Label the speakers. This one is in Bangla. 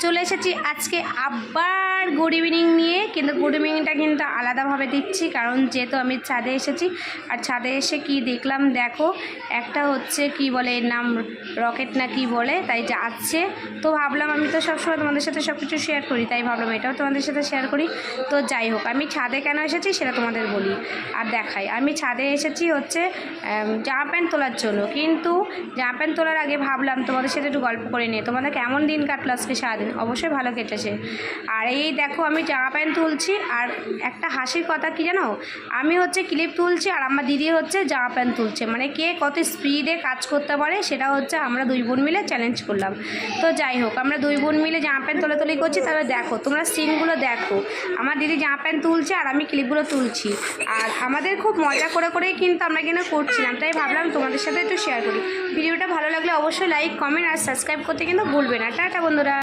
Speaker 1: চলে এসেছি আজকে আবার গুড ইভিনিং নিয়ে, কিন্তু গুড ইভিনিংটা কিন্তু আলাদাভাবে দিচ্ছি, কারণ যেহেতু আমি ছাদে এসেছি। আর ছাদে এসে কি দেখলাম দেখো, একটা হচ্ছে কি বলে এর নাম, রকেট না কি বলে, তাই যাচ্ছে। তো ভাবলাম আমি তো সবসময় তোমাদের সাথে সব কিছু শেয়ার করি, তাই ভাবলাম এটাও তোমাদের সাথে শেয়ার করি। তো যাই হোক, আমি ছাদে কেন এসেছি সেটা তোমাদের বলি আর দেখাই। আমি ছাদে এসেছি হচ্ছে জামা প্যান্ট তোলার জন্য, কিন্তু জামা প্যান্ট তোলার আগে ভাবলাম তোমাদের সাথে একটু গল্প করে নিই। তোমাদের কেমন দিন কাটলো আজকে সারাদিন? অবশ্যই ভালো কেটেছে। আর এই দেখো আমি জামা প্যান্ট তুলছি, আর একটা হাসির কথা কি জানো, আমি হচ্ছে ক্লিপ তুলছি আর আমার দিদি হচ্ছে জামা প্যান্ট তুলছে। মানে কে কত স্পিডে কাজ করতে পারে সেটা হচ্ছে আমরা দুই বোন মিলে চ্যালেঞ্জ করলাম। তো যাই হোক, আমরা দুই বোন মিলে জামা প্যান্ট তোলাতুলি করছি। তাহলে দেখো তোমরা সিনগুলো দেখো, আমার দিদি জামা প্যান্ট তুলছে আর আমি ক্লিপগুলো তুলছি। আর আমাদের খুব মজা করে করেই কিন্তু আমরা কিন্তু করছিলাম, তাই ভাবলাম তোমাদের সাথে একটু শেয়ার করি। ভিডিওটা ভালো লাগলে অবশ্যই লাইক, কমেন্ট আর সাবস্ক্রাইব করতে কিন্তু ভুলবে না। টাটা বন্ধুরা।